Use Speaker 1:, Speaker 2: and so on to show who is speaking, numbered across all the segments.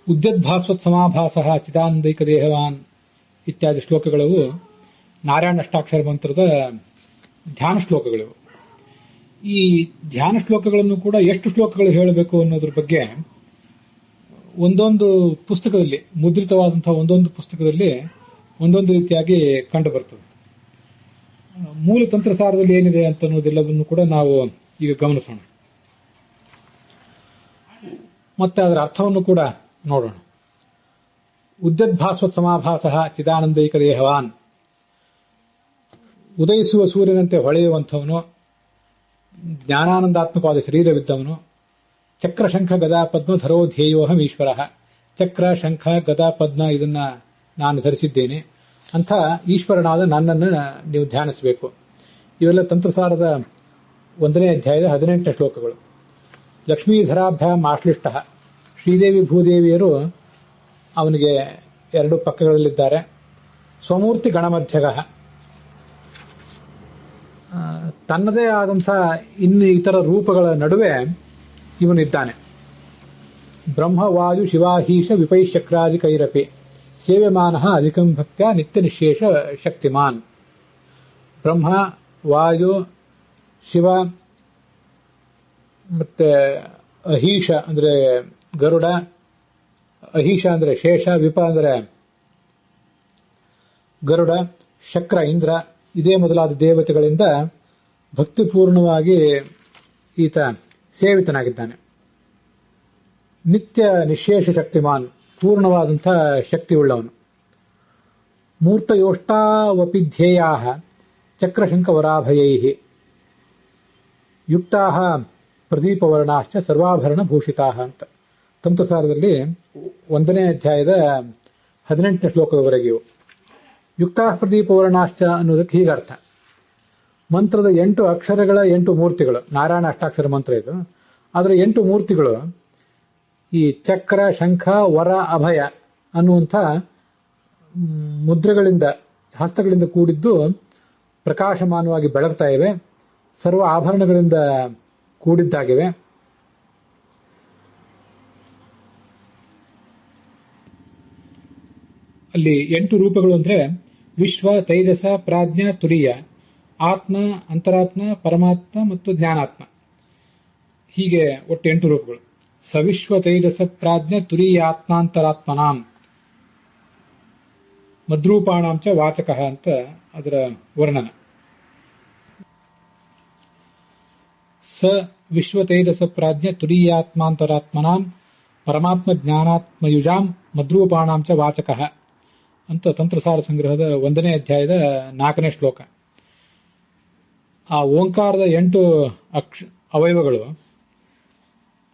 Speaker 1: ಉದ್ಯದ್ಭಾಸ್ವತ್ ಸಮಾಭಾಸಃ ಚಿದಾನಂದೈಕ ದೇಹವಾನ್ ಇತ್ಯಾದಿ ಶ್ಲೋಕಗಳು ನಾರಾಯಣ ಅಷ್ಟಾಕ್ಷರ ಮಂತ್ರದ ಧ್ಯಾನ ಶ್ಲೋಕಗಳು. ಈ ಧ್ಯಾನ ಶ್ಲೋಕಗಳನ್ನು ಕೂಡ ಎಷ್ಟು ಶ್ಲೋಕಗಳು ಹೇಳಬೇಕು ಅನ್ನೋದ್ರ ಬಗ್ಗೆ ಒಂದೊಂದು ಪುಸ್ತಕದಲ್ಲಿ, ಮುದ್ರಿತವಾದಂತಹ ಒಂದೊಂದು ಪುಸ್ತಕದಲ್ಲಿ ಒಂದೊಂದು ರೀತಿಯಾಗಿ ಕಂಡು ಬರ್ತದೆ. ಮೂಲ ತಂತ್ರಸಾರದಲ್ಲಿ ಏನಿದೆ ಅಂತ ಅನ್ನೋದೆಲ್ಲವನ್ನು ಕೂಡ ನಾವು ಈಗ ಗಮನಿಸೋಣ, ಮತ್ತೆ ಅದರ ಅರ್ಥವನ್ನು ಕೂಡ ನೋಡೋಣ. ಉದ್ಯದ್ಭಾಸ್ವತ್ ಸಮಾಭಾಸಃ ಚಿದಾನಂದೈಕ ದೇಹವಾನ್, ಉದಯಿಸುವ ಸೂರ್ಯನಂತೆ ಹೊಳೆಯುವಂಥವನು, ಜ್ಞಾನಾನಂದಾತ್ಮಕವಾದ ಶರೀರವಿದ್ದವನು, ಚಕ್ರ ಶಂಖ ಗದಾ ಪದ್ಮ ಧರೋ ಧ್ಯೇಯೋಹಂ ಈಶ್ವರ. ಚಕ್ರ ಶಂಖ ಗದಾ ಪದ್ಮ ಇದನ್ನ ನಾನು ಧರಿಸಿದ್ದೇನೆ ಅಂಥ ಈಶ್ವರನಾದ ನನ್ನನ್ನು ನೀವು ಧ್ಯಾನಿಸಬೇಕು. ಇವೆಲ್ಲ ತಂತ್ರಸಾರದ 1ನೇ ಅಧ್ಯಾಯದ 18ನೇ ಶ್ಲೋಕಗಳು. ಲಕ್ಷ್ಮೀಧರಾಭ್ಯಾಂ ಆಶ್ಲಿಷ್ಟ, ಶ್ರೀದೇವಿ ಭೂದೇವಿಯರು ಅವನಿಗೆ 2 ಪಕ್ಕಗಳಲ್ಲಿದ್ದಾರೆ. ಸ್ವಮೂರ್ತಿ ಗಣಮಧ್ಯಗ, ತನ್ನದೇ ಆದಂಥ ಇನ್ನು ಇತರ ರೂಪಗಳ ನಡುವೆ ಇವನಿದ್ದಾನೆ. ಬ್ರಹ್ಮವಾಯು ಶಿವಾಹೀಶ ವಿಪೈಶಕ್ರಾದಿ ಕೈರಪಿ ಸೇವ್ಯಮಾನಃ ಅಧಿಕಂ ಭಕ್ತ್ಯ ನಿತ್ಯ ನಿಶೇಷ ಶಕ್ತಿಮಾನ್. ಬ್ರಹ್ಮ, ವಾಯು, ಶಿವ ಮತ್ತೆ ಅಹೀಶ ಅಂದ್ರೆ ಗರುಡ, ಅಹೀಶ ಅಂದ್ರೆ ಶೇಷ, ವಿಪ ಅಂದ್ರೆ ಗರುಡ, ಶಕ್ರ ಇಂದ್ರ, ಇದೇ ಮೊದಲಾದ ದೇವತೆಗಳಿಂದ ಭಕ್ತಿಪೂರ್ಣವಾಗಿ ಈತ ಸೇವಿತನಾಗಿದ್ದಾನೆ. ನಿತ್ಯ ನಿಶೇಷ ಶಕ್ತಿಮಾನ್, ಪೂರ್ಣವಾದಂಥ ಶಕ್ತಿಯುಳ್ಳವನು. ಮೂರ್ತಯೋಷ್ಟಾವಪಿ ಧ್ಯೇಯಾ ಚಕ್ರಶಂಕವರಾಭಯೈ ಯುಕ್ತಾ ಪ್ರದೀಪವರ್ಣಾಶ್ಚ ಸರ್ವಾಭರಣ ಭೂಷಿತಾ ಅಂತ ತಂತ್ರಸಾರದಲ್ಲಿ 1ನೇ ಅಧ್ಯಾಯದ 18ನೇ ಶ್ಲೋಕದವರೆಗೆಯೂ. ಯುಕ್ತಾ ಪ್ರದೀಪವರ್ಣಾಶ್ಚ ಅನ್ನೋದಕ್ಕೆ ಹೀಗರ್ಥ. ಮಂತ್ರದ 8 ಅಕ್ಷರಗಳ 8 ಮೂರ್ತಿಗಳು, ನಾರಾಯಣ ಅಷ್ಟಾಕ್ಷರ ಮಂತ್ರ ಇದು. ಅದರ 8 ಮೂರ್ತಿಗಳು ಈ ಚಕ್ರ, ಶಂಖ, ವರ, ಅಭಯ ಅನ್ನುವಂಥ ಮುದ್ರೆಗಳಿಂದ, ಹಸ್ತಗಳಿಂದ ಕೂಡಿದ್ದು ಪ್ರಕಾಶಮಾನವಾಗಿ ಬೆಳಗ್ತಾ ಇವೆ. ಸರ್ವ ಆಭರಣಗಳಿಂದ ಕೂಡಿದ್ದಾಗಿವೆ. ಅಲ್ಲಿ 8 ರೂಪಗಳು ಅಂದ್ರೆ ವಿಶ್ವ, ತೈಜಸ, ಪ್ರಾಜ್ಞ, ತುರಿಯ, ಆತ್ಮ, ಅಂತರಾತ್ಮ, ಪರಮಾತ್ಮ ಮತ್ತು ಜ್ಞಾನಾತ್ಮ. ಹೀಗೆ ಒಟ್ಟು 8 ರೂಪಗಳು. ಸವಿಶ್ವ ತೈಜಸ ಪ್ರಾಜ್ಞ ತುರೀಯಾತ್ಮಾಂತರಾತ್ಮನಾಂ ಮದ್ರೂಪಾಣಾಂಚ ವಾಚಕ ಅಂತ ಅದರ ವರ್ಣನ. ಸ ವಿಶ್ವ ತೈಜಸ ಪ್ರಾಜ್ಞ ತುರೀಯಾತ್ಮಾಂತರಾತ್ಮನಾಂ ಪರಮಾತ್ಮ ಜ್ಞಾನಾತ್ಮಯುಜಾಂ ಮದ್ರೂಪಾಣಾಂಚ ವಾಚಕ ಅಂತ ತಂತ್ರಸಾರ ಸಂಗ್ರಹದ 1ನೇ ಅಧ್ಯಾಯದ 4ನೇ ಶ್ಲೋಕ. ಆ ಓಂಕಾರದ 8 ಅವಯವಗಳು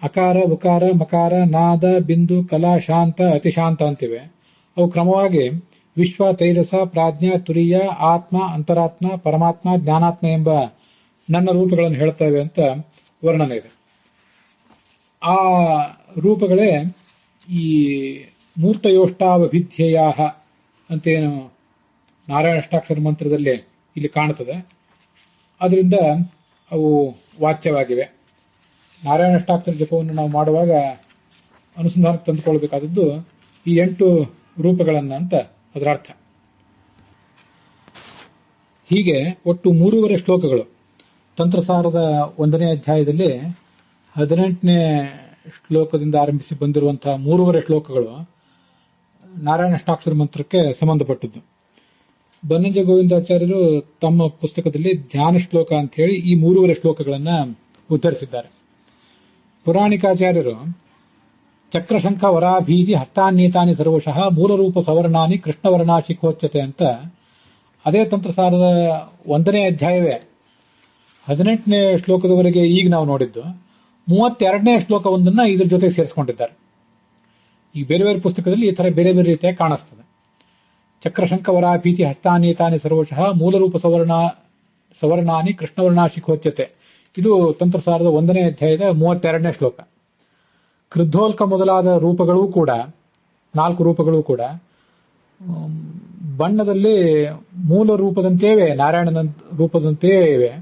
Speaker 1: ಅಕಾರ, ಉಕಾರ, ಮಕಾರ, ನಾದ, ಬಿಂದು, ಕಲಾ, ಶಾಂತ, ಅತಿಶಾಂತ ಅಂತಿವೆ. ಅವು ಕ್ರಮವಾಗಿ ವಿಶ್ವ, ತೈಜಸ, ಪ್ರಾಜ್ಞ, ತುರಿಯ, ಆತ್ಮ, ಅಂತರಾತ್ಮ, ಪರಮಾತ್ಮ, ಜ್ಞಾನಾತ್ಮ ಎಂಬ ನನ್ನ ರೂಪಗಳನ್ನು ಹೇಳ್ತವೆ ಅಂತ ವರ್ಣನೆ ಇದೆ. ಆ ರೂಪಗಳೇ ಈ ಮೂರ್ತಯೋಷ್ಟಾವಭಿಧ್ಯೇಯಾ ಅಂತೇನು ನಾರಾಯಣ ಅಷ್ಟಾಕ್ಷರ ಮಂತ್ರದಲ್ಲಿ ಇಲ್ಲಿ ಕಾಣುತ್ತದೆ. ಅದರಿಂದ ಅವು ವಾಚ್ಯವಾಗಿವೆ. ನಾರಾಯಣ ಅಷ್ಟಾಕ್ಷರ ಜಪವನ್ನು ನಾವು ಮಾಡುವಾಗ ಅನುಸಂಧಾನಕ್ಕೆ ತಂದುಕೊಳ್ಬೇಕಾದದ್ದು ಈ 8 ರೂಪಗಳನ್ನ ಅಂತ ಅದರ ಅರ್ಥ. ಹೀಗೆ ಒಟ್ಟು 3 ಶ್ಲೋಕಗಳು ತಂತ್ರಸಾರದ 1ನೇ ಅಧ್ಯಾಯದಲ್ಲಿ 18ನೇ ಶ್ಲೋಕದಿಂದ ಆರಂಭಿಸಿ ಬಂದಿರುವಂತಹ 3 ಶ್ಲೋಕಗಳು ನಾರಾಯಣ ಅಷ್ಟಾಕ್ಷರ ಮಂತ್ರಕ್ಕೆ ಸಂಬಂಧಪಟ್ಟದ್ದು. ಬನ್ನಂಜ ಗೋವಿಂದಾಚಾರ್ಯರು ತಮ್ಮ ಪುಸ್ತಕದಲ್ಲಿ ಧ್ಯಾನ ಶ್ಲೋಕ ಅಂತ ಹೇಳಿ ಈ 3 ಶ್ಲೋಕಗಳನ್ನ ಉದ್ಧರಿಸಿದ್ದಾರೆ. ಪುರಾಣಿಕಾಚಾರ್ಯರು ಚಕ್ರಶಂಖ ವರಾಭೀತಿ ಹಸ್ತಾನ್ಯೇತಾನಿ ಸರ್ವಶಃ ಮೂಲರೂಪ ಸವರ್ಣಾನಿ ಕೃಷ್ಣವರ್ಣಾಶಿಖೋಚ್ಯತೆ ಅಂತ ಅದೇ ತಂತ್ರಸಾರದ 1ನೇ ಅಧ್ಯಾಯವೇ 18ನೇ ಶ್ಲೋಕದವರೆಗೆ ಈಗ ನಾವು ನೋಡಿದ್ದು 32ನೇ ಶ್ಲೋಕವೊಂದನ್ನ ಇದ್ರ ಜೊತೆ ಸೇರಿಸಿಕೊಂಡಿದ್ದಾರೆ. ಈ ಬೇರೆ ಬೇರೆ ಪುಸ್ತಕದಲ್ಲಿ ಈ ತರ ಬೇರೆ ಬೇರೆ ರೀತಿಯಾಗಿ ಕಾಣಿಸ್ತದೆ. ಚಕ್ರಶಂಖ ವರಾಭೀತಿ ಹಸ್ತಾನ್ಯೇತಾನಿ ಸರ್ವಶಃ ಮೂಲರೂಪ ಸವರ್ಣಾನಿ ಕೃಷ್ಣವರ್ಣಾಶಿಖೋಚ್ಯತೆ, ಇದು ತಂತ್ರಸಾರದ 1ನೇ ಅಧ್ಯಾಯದ 32ನೇ ಶ್ಲೋಕ. ಕೃದ್ಧೋಲ್ಕ ಮೊದಲಾದ ರೂಪಗಳೂ ಕೂಡ 4 ರೂಪಗಳೂ ಕೂಡ ಬಣ್ಣದಲ್ಲಿ ಮೂಲ ರೂಪದಂತೆಯೇ ನಾರಾಯಣನ ರೂಪದಂತೆಯೇ ಇವೆ.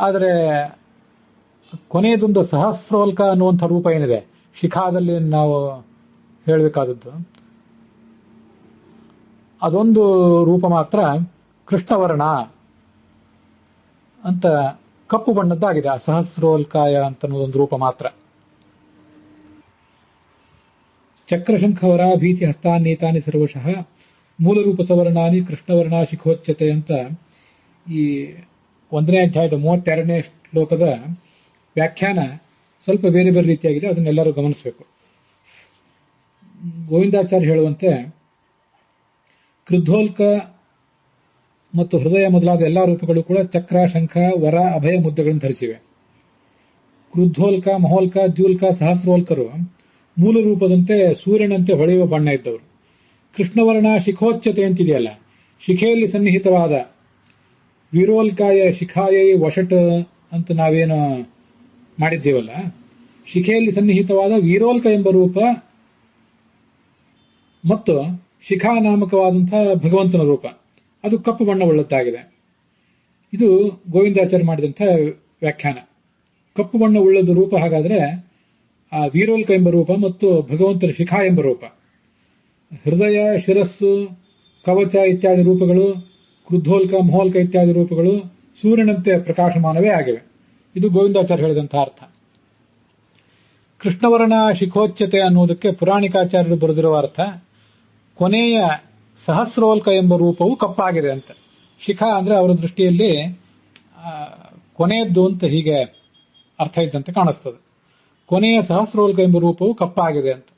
Speaker 1: ಆದರೆ ಕೊನೆಯದೊಂದು ಸಹಸ್ರೋಲ್ಕ ಅನ್ನುವಂಥ ರೂಪ ಏನಿದೆ, ಶಿಖಾದಲ್ಲಿ ನಾವು ಹೇಳಬೇಕಾದದ್ದು. ಅದೊಂದು ರೂಪ ಮಾತ್ರ ಕೃಷ್ಣವರ್ಣ ಅಂತ ಕಪ್ಪು ಬಣ್ಣದ್ದಾಗಿದೆ. ಆ ಸಹಸ್ರೋಲ್ಕಾಯ ಅಂತ ಒಂದು ರೂಪ ಮಾತ್ರ. ಚಕ್ರಶಂಖವರಾಭೀತಿ ಹಸ್ತಾನ್ನೇತಾನಿ ಸರ್ವಶಃ ಮೂಲರೂಪ ಸವರ್ಣಾನಿ ಕೃಷ್ಣವರ್ಣ ಶಿಖೋಚ್ಯತೆ ಅಂತ ಈ 1ನೇ ಅಧ್ಯಾಯದ 32ನೇ ಶ್ಲೋಕದ ವ್ಯಾಖ್ಯಾನ ಸ್ವಲ್ಪ ಬೇರೆ ಬೇರೆ ರೀತಿಯಾಗಿದೆ. ಅದನ್ನೆಲ್ಲರೂ ಗಮನಿಸಬೇಕು. ಗೋವಿಂದಾಚಾರ್ಯ ಹೇಳುವಂತೆ ಕೃದ್ಧೋಲ್ಕ ಮತ್ತು ಹೃದಯ ಮೊದಲಾದ ಎಲ್ಲಾ ರೂಪಗಳು ಕೂಡ ಚಕ್ರ, ಶಂಖ, ವರ, ಅಭಯ ಮುದ್ರೆಗಳನ್ನು ಧರಿಸಿವೆ. ಕೃದ್ಧೋಲ್ಕ, ಮಹೋಲ್ಕ, ದ್ಯೂಲ್ಕ, ಸಹಸ್ರೋಲ್ಕರು ಮೂಲ ರೂಪದಂತೆ ಸೂರ್ಯನಂತೆ ಹೊಳೆಯುವ ಬಣ್ಣ ಇದ್ದವರು. ಕೃಷ್ಣವರ್ಣ ಶಿಖೋಚ್ಯತೆ ಅಂತಿದೆಯಲ್ಲ, ಶಿಖೆಯಲ್ಲಿ ಸನ್ನಿಹಿತವಾದ ವೀರೋಲ್ಕಾಯ ಶಿಖಾಯೈ ವಷಟ್ ಅಂತ ನಾವೇನು ಮಾಡಿದ್ದೇವಲ್ಲ, ಶಿಖೆಯಲ್ಲಿ ಸನ್ನಿಹಿತವಾದ ವೀರೋಲ್ಕ ಎಂಬ ರೂಪ ಮತ್ತು ಶಿಖಾ ನಾಮಕವಾದಂತಹ ಭಗವಂತನ ರೂಪ ಅದು ಕಪ್ಪು ಬಣ್ಣವುಳ್ಳದ್ದಾಗಿದೆ. ಇದು ಗೋವಿಂದಾಚಾರ್ಯ ಮಾಡಿದಂತಹ ವ್ಯಾಖ್ಯಾನ. ಕಪ್ಪು ಬಣ್ಣ ಉಳ್ಳದ ರೂಪ ಹಾಗಾದ್ರೆ ಆ ವೀರೋಲ್ಕ ಎಂಬ ರೂಪ ಮತ್ತು ಭಗವಂತನ ಶಿಖಾ ಎಂಬ ರೂಪ. ಹೃದಯ, ಶಿರಸ್ಸು, ಕವಚ ಇತ್ಯಾದಿ ರೂಪಗಳು, ಕೃದ್ಧೋಲ್ಕ, ಮಹೋಲ್ಕ ಇತ್ಯಾದಿ ರೂಪಗಳು ಸೂರ್ಯನಂತೆ ಪ್ರಕಾಶಮಾನವೇ ಆಗಿವೆ. ಇದು ಗೋವಿಂದಾಚಾರ್ಯ ಹೇಳಿದಂತಹ ಅರ್ಥ. ಕೃಷ್ಣವರ್ಣ ಶಿಖೋಚ್ಯತೆ ಅನ್ನುವುದಕ್ಕೆ ಪುರಾಣಿಕಾಚಾರ್ಯರು ಬರೆದಿರುವ ಅರ್ಥ ಕೊನೆಯ ಸಹಸ್ರೋಲ್ಕ ಎಂಬ ರೂಪವು ಕಪ್ಪಾಗಿದೆ ಅಂತ. ಶಿಖಾ ಅಂದ್ರೆ ಅವರ ದೃಷ್ಟಿಯಲ್ಲಿ ಕೊನೆಯದ್ದು ಅಂತ ಹೀಗೆ ಅರ್ಥ ಇದ್ದಂತೆ ಕಾಣಿಸ್ತದೆ. ಕೊನೆಯ ಸಹಸ್ರೋಲ್ಕ ಎಂಬ ರೂಪವು ಕಪ್ಪಾಗಿದೆ ಅಂತ.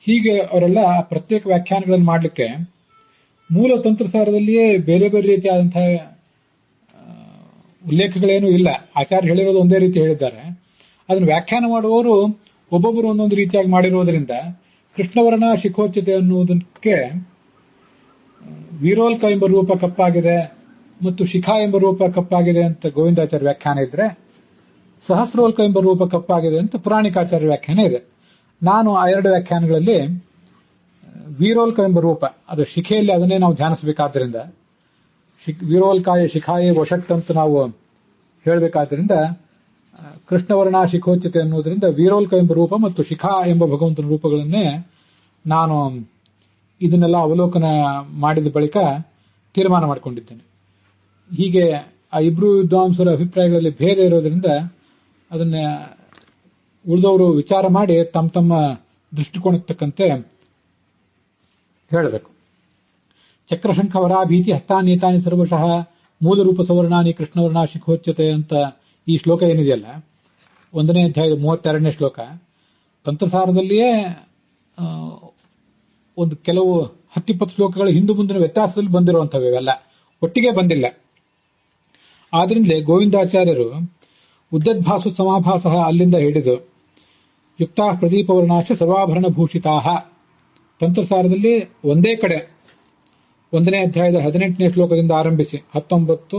Speaker 1: ಹೀಗೆ ಅವರೆಲ್ಲ ಪ್ರತ್ಯೇಕ ವ್ಯಾಖ್ಯಾನಗಳನ್ನು ಮಾಡಲಿಕ್ಕೆ ಮೂಲ ತಂತ್ರಸಾರದಲ್ಲಿಯೇ ಬೇರೆ ಬೇರೆ ರೀತಿಯಾದಂತಹ ಉಲ್ಲೇಖಗಳೇನೂ ಇಲ್ಲ. ಆಚಾರ್ಯ ಹೇಳಿರೋದು ಒಂದೇ ರೀತಿ ಹೇಳಿದ್ದಾರೆ. ಅದನ್ನು ವ್ಯಾಖ್ಯಾನ ಮಾಡುವವರು ಒಬ್ಬೊಬ್ಬರು ಒಂದೊಂದು ರೀತಿಯಾಗಿ ಮಾಡಿರುವುದರಿಂದ ಕೃಷ್ಣವರ್ಣ ಶಿಖೋಚ್ಯತೆ ಅನ್ನುವುದಕ್ಕೆ ವೀರೋಲ್ಕ ಎಂಬ ರೂಪ ಕಪ್ಪಾಗಿದೆ ಮತ್ತು ಶಿಖಾ ಎಂಬ ರೂಪ ಕಪ್ಪಾಗಿದೆ ಅಂತ ಗೋವಿಂದಾಚಾರ್ಯ ವ್ಯಾಖ್ಯಾನ ಇದ್ರೆ, ಸಹಸ್ರೋಲ್ಕ ಎಂಬ ರೂಪ ಕಪ್ಪಾಗಿದೆ ಅಂತ ಪುರಾಣಿಕಾಚಾರ್ಯ ವ್ಯಾಖ್ಯಾನ ಇದೆ. ನಾನು ಆ ಎರಡು ವ್ಯಾಖ್ಯಾನಗಳಲ್ಲಿ ವೀರೋಲ್ಕ ಎಂಬ ರೂಪ, ಅದು ಶಿಖೆಯಲ್ಲಿ ಅದನ್ನೇ ನಾವು ಧ್ಯಾನಿಸಬೇಕಾದ್ರಿಂದ, ವೀರೋಲ್ಕಾಯ ಶಿಖಾಯೇ ವಷಟ್ ಅಂತ ನಾವು ಹೇಳಬೇಕಾದ್ರಿಂದ ಕೃಷ್ಣವರ್ಣ ಶಿಖೋಚ್ಯತೆ ಅನ್ನುವುದರಿಂದ ವೀರೋಲ್ಕ ಎಂಬ ರೂಪ ಮತ್ತು ಶಿಖಾ ಎಂಬ ಭಗವಂತನ ರೂಪಗಳನ್ನೇ ನಾನು ಇದನ್ನೆಲ್ಲ ಅವಲೋಕನ ಮಾಡಿದ ಬಳಿಕ ತೀರ್ಮಾನ ಮಾಡಿಕೊಂಡಿದ್ದೇನೆ. ಹೀಗೆ ಆ ಇಬ್ರು ವಿದ್ವಾಂಸರ ಅಭಿಪ್ರಾಯಗಳಲ್ಲಿ ಭೇದ ಇರೋದ್ರಿಂದ ಅದನ್ನ ಉಳಿದವರು ವಿಚಾರ ಮಾಡಿ ತಮ್ಮ ತಮ್ಮ ದೃಷ್ಟಿಕೋನಕ್ಕೆ ತಕ್ಕಂತೆ ಹೇಳಬೇಕು. ಚಕ್ರಶಂಖ ವರಾಭೀತಿ ಹಸ್ತಾನ್ನೇತಾನಿ ಸರ್ವಶಃ ಮೂಲರೂಪ ಸವರ್ಣಾನಿ ಕೃಷ್ಣವರ್ಣ ಶಿಖೋಚ್ಯತೆ ಅಂತ ಈ ಶ್ಲೋಕ ಏನಿದೆಯಲ್ಲ, 1ನೇ ಅಧ್ಯಾಯದ 32ನೇ ಶ್ಲೋಕ, ತಂತ್ರಸಾರದಲ್ಲಿಯೇ ಒಂದು ಕೆಲವು 10-20 ಶ್ಲೋಕಗಳ ಹಿಂದು ಮುಂದಿನ ವ್ಯತ್ಯಾಸದಲ್ಲಿ ಬಂದಿರುವಂಥವು, ಇವೆಲ್ಲ ಒಟ್ಟಿಗೆ ಬಂದಿಲ್ಲ. ಆದ್ರಿಂದಲೇ ಗೋವಿಂದಾಚಾರ್ಯರು ಉದ್ಯದ್ಭಾಸು ಸಮಾಭಾಸ ಅಲ್ಲಿಂದ ಹಿಡಿದು ಯುಕ್ತಾ ಪ್ರದೀಪವರ್ಣಾಶ ಸರ್ವಾಭರಣ ಭೂಷಿತಾ ತಂತ್ರಸಾರದಲ್ಲಿ ಒಂದೇ ಕಡೆ 1ನೇ ಅಧ್ಯಾಯದ 18ನೇ ಶ್ಲೋಕದಿಂದ ಆರಂಭಿಸಿ 19,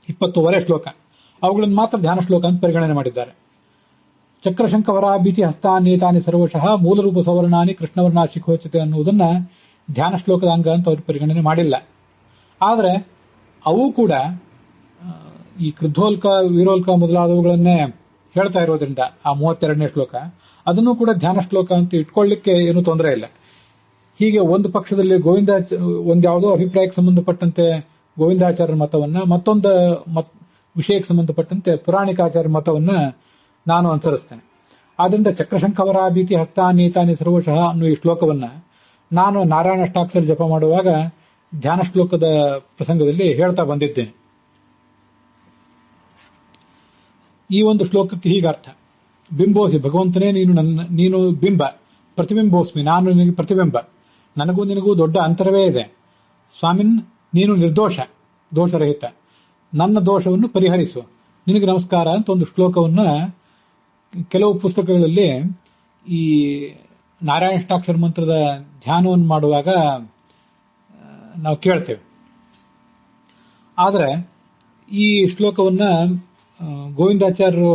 Speaker 1: 20ವರೆ ಶ್ಲೋಕ ಅವುಗಳನ್ನು ಮಾತ್ರ ಧ್ಯಾನ ಶ್ಲೋಕ ಅಂತ ಪರಿಗಣನೆ ಮಾಡಿದ್ದಾರೆ. ಚಕ್ರಶಂಖ ವರಾಭೀತಿ ಹಸ್ತಾನ್ನೇತಾನಿ ಸರ್ವಶಃ ಮೂಲರೂಪ ಸವರ್ಣಾನಿ ಕೃಷ್ಣವರ್ಣ ಶಿಖೋಚ್ಯತೆ ಅನ್ನುವುದನ್ನ ಧ್ಯಾನ ಶ್ಲೋಕದ ಅಂಗ ಅಂತ ಅವರು ಪರಿಗಣನೆ ಮಾಡಿಲ್ಲ. ಆದರೆ ಅವು ಕೂಡ ಈ ಕೃದ್ಧೋಲ್ಕ, ವೀರೋಲ್ಕ ಮೊದಲಾದವುಗಳನ್ನೇ ಹೇಳ್ತಾ ಇರೋದ್ರಿಂದ ಆ 32ನೇ ಶ್ಲೋಕ ಅದನ್ನು ಕೂಡ ಧ್ಯಾನ ಶ್ಲೋಕ ಅಂತ ಇಟ್ಕೊಳ್ಳಿಕ್ಕೆ ಏನೂ ತೊಂದರೆ ಇಲ್ಲ. ಹೀಗೆ ಒಂದು ಪಕ್ಷದಲ್ಲಿ ಒಂದ್ಯಾವುದೋ ಅಭಿಪ್ರಾಯಕ್ಕೆ ಸಂಬಂಧಪಟ್ಟಂತೆ ಗೋವಿಂದಾಚಾರ್ಯರ ಮತವನ್ನ, ಮತ್ತೊಂದು ವಿಷಯಕ್ಕೆ ಸಂಬಂಧಪಟ್ಟಂತೆ ಪುರಾಣಿಕಾಚಾರ್ಯ ಮತವನ್ನ ನಾನು ಅನುಸರಿಸ್ತೇನೆ. ಆದ್ರಿಂದ ಚಕ್ರಶಂಖವರಾಭೀತಿ ಹಸ್ತಾನ್ನೇತಾನಿ ಸರ್ವಶಃ ಅನ್ನೋ ಈ ಶ್ಲೋಕವನ್ನ ನಾನು ನಾರಾಯಣ ಅಷ್ಟಾಕ್ಷರ ಜಪ ಮಾಡುವಾಗ ಧ್ಯಾನ ಶ್ಲೋಕದ ಪ್ರಸಂಗದಲ್ಲಿ ಹೇಳ್ತಾ ಬಂದಿದ್ದೇನೆ. ಈ ಒಂದು ಶ್ಲೋಕಕ್ಕೆ ಹೀಗರ್ಥ: ಬಿಂಬೋಸಿ ಭಗವಂತನೇ, ನೀನು ಬಿಂಬ, ಪ್ರತಿಬಿಂಬೋಸ್ಮಿ, ನಾನು ನಿನಗೆ ಪ್ರತಿಬಿಂಬ, ನನಗೂ ನಿನಗೂ ದೊಡ್ಡ ಅಂತರವೇ ಇದೆ. ಸ್ವಾಮಿನ್, ನೀನು ನಿರ್ದೋಷ, ದೋಷರಹಿತ, ನನ್ನ ದೋಷವನ್ನು ಪರಿಹರಿಸು, ನಿನಗೆ ನಮಸ್ಕಾರ ಅಂತ ಒಂದು ಶ್ಲೋಕವನ್ನ ಕೆಲವು ಪುಸ್ತಕಗಳಲ್ಲಿ ಈ ನಾರಾಯಣಾಷ್ಟಾಕ್ಷರ ಮಂತ್ರದ ಧ್ಯಾನವನ್ನು ಮಾಡುವಾಗ ನಾವು ಕೇಳ್ತೇವೆ. ಆದರೆ ಈ ಶ್ಲೋಕವನ್ನ ಗೋವಿಂದಾಚಾರ್ಯರು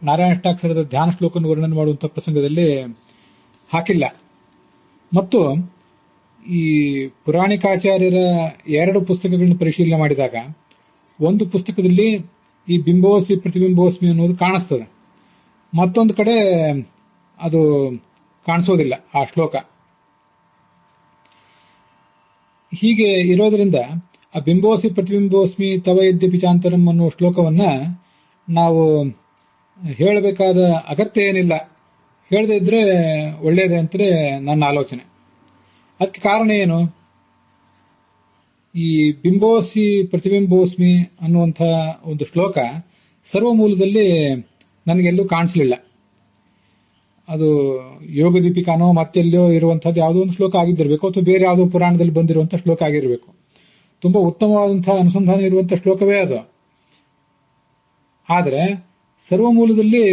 Speaker 1: ನಾರಾಯಣಾಷ್ಟಾಕ್ಷರದ ಧ್ಯಾನ ಶ್ಲೋಕವನ್ನು ವರ್ಣನೆ ಮಾಡುವಂತಹ ಪ್ರಸಂಗದಲ್ಲಿ ಹಾಕಿಲ್ಲ. ಮತ್ತು ಈ ಪುರಾಣಿಕಾಚಾರ್ಯರ 2 ಪುಸ್ತಕಗಳನ್ನು ಪರಿಶೀಲನೆ ಮಾಡಿದಾಗ ಒಂದು ಪುಸ್ತಕದಲ್ಲಿ ಈ ಬಿಂಬೋಸ್ಮಿ ಪ್ರತಿಬಿಂಬೋಸ್ಮಿ ಅನ್ನೋದು ಕಾಣಿಸ್ತದೆ, ಮತ್ತೊಂದು ಕಡೆ ಅದು ಕಾಣಿಸೋದಿಲ್ಲ ಆ ಶ್ಲೋಕ. ಹೀಗೆ ಇರೋದ್ರಿಂದ ಆ ಬಿಂಬೋಸಿ ಪ್ರತಿಬಿಂಬೋಸ್ಮಿ ತವ ಯದ್ಯಪಿ ಚಾಂತರಂ ಅನ್ನುವ ಶ್ಲೋಕವನ್ನ ನಾವು ಹೇಳಬೇಕಾದ ಅಗತ್ಯ ಏನಿಲ್ಲ, ಹೇಳದೇ ಇದ್ರೆ ಒಳ್ಳೆಯದೇ ಅಂತಲೇ ನನ್ನ ಆಲೋಚನೆ. ಅದಕ್ಕೆ ಕಾರಣ ಏನು? ಈ ಬಿಂಬೋಸಿ ಪ್ರತಿಬಿಂಬೋಸ್ಮಿ ಅನ್ನುವಂಥ ಒಂದು ಶ್ಲೋಕ ಸರ್ವಮೂಲದಲ್ಲಿ ನನಗೆಲ್ಲೂ ಕಾಣಿಸಲಿಲ್ಲ. ಅದು ಯೋಗ ದೀಪಿಕಾನೋ ಮತ್ತೆಲ್ಲೋ ಇರುವಂತಹದ್ದು ಯಾವುದೋ ಒಂದು ಶ್ಲೋಕ ಆಗಿದ್ದಿರಬೇಕು, ಅಥವಾ ಬೇರೆ ಯಾವುದೋ ಪುರಾಣದಲ್ಲಿ ಬಂದಿರುವಂತಹ ಶ್ಲೋಕ ಆಗಿರಬೇಕು. ತುಂಬಾ ಉತ್ತಮವಾದಂತಹ ಅನುಸಂಧಾನ ಇರುವಂತಹ ಶ್ಲೋಕವೇ ಅದು. ಆದರೆ ಸರ್ವಮೂಲದಲ್ಲಿ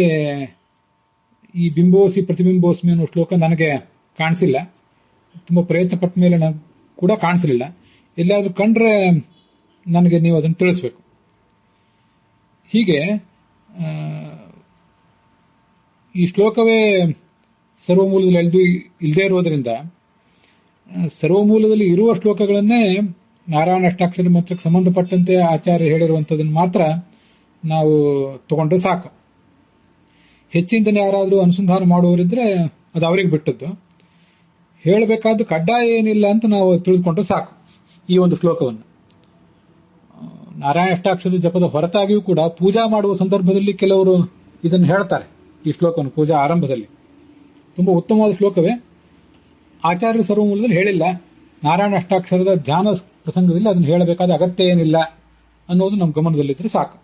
Speaker 1: ಈ ಬಿಂಬೋಸಿ ಪ್ರತಿಬಿಂಬೋಸ್ಮಿ ಅನ್ನೋ ಶ್ಲೋಕ ನನಗೆ ಕಾಣಿಸಿಲ್ಲ. ತುಂಬಾ ಪ್ರಯತ್ನ ಪಟ್ಟ ಮೇಲೆ ಕೂಡ ಕಾಣಿಸಲಿಲ್ಲ. ಎಲ್ಲಾದ್ರೂ ಕಂಡ್ರೆ ನನಗೆ ನೀವು ಅದನ್ನು ತಿಳಿಸ್ಬೇಕು. ಹೀಗೆ ಈ ಶ್ಲೋಕವೇ ಸರ್ವಮೂಲದಲ್ಲಿ ಇಲ್ಲದೇ ಇರೋದ್ರಿಂದ ಸರ್ವಮೂಲದಲ್ಲಿ ಇರುವ ಶ್ಲೋಕಗಳನ್ನೇ ನಾರಾಯಣ ಅಷ್ಟಾಕ್ಷರ ಮಂತ್ರಕ್ಕೆ ಸಂಬಂಧಪಟ್ಟಂತೆ ಆಚಾರ್ಯ ಹೇಳಿರುವಂಥದ್ದನ್ನು ಮಾತ್ರ ನಾವು ತಗೊಂಡ್ರೆ ಸಾಕು. ಹೆಚ್ಚಿನ ಯಾರಾದರೂ ಅನುಸಂಧಾನ ಮಾಡುವವರಿದ್ರೆ ಅದು ಅವರಿಗೆ ಬಿಟ್ಟದ್ದು. ಹೇಳಬೇಕಾದ ಕಡ್ಡಾಯ ಏನಿಲ್ಲ ಅಂತ ನಾವು ತಿಳಿದುಕೊಂಡ್ರೆ ಸಾಕು ಈ ಒಂದು ಶ್ಲೋಕವನ್ನು. ನಾರಾಯಣ ಅಷ್ಟಾಕ್ಷರ ಜಪದ ಹೊರತಾಗಿಯೂ ಕೂಡ ಪೂಜಾ ಮಾಡುವ ಸಂದರ್ಭದಲ್ಲಿ ಕೆಲವರು ಇದನ್ನು ಹೇಳ್ತಾರೆ. ಈ ಶ್ಲೋಕವನ್ನು ಪೂಜಾ ಆರಂಭದಲ್ಲಿ ತುಂಬಾ ಉತ್ತಮವಾದ ಶ್ಲೋಕವೇ. ಆಚಾರ್ಯ ಸರ್ವಮೂಲದಲ್ಲಿ ಹೇಳಿಲ್ಲ. ನಾರಾಯಣ ಅಷ್ಟಾಕ್ಷರದ ಧ್ಯಾನ ಪ್ರಸಂಗದಲ್ಲಿ ಅದನ್ನು ಹೇಳಬೇಕಾದ ಅಗತ್ಯ ಏನಿಲ್ಲ ಅನ್ನೋದು ನಮ್ಮ ಗಮನದಲ್ಲಿದ್ರೆ ಸಾಕು.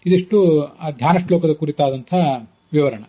Speaker 1: ಇದಿಷ್ಟು ಆ ಧ್ಯಾನ ಶ್ಲೋಕದ ಕುರಿತಾದಂತಹ ವಿವರಣೆ.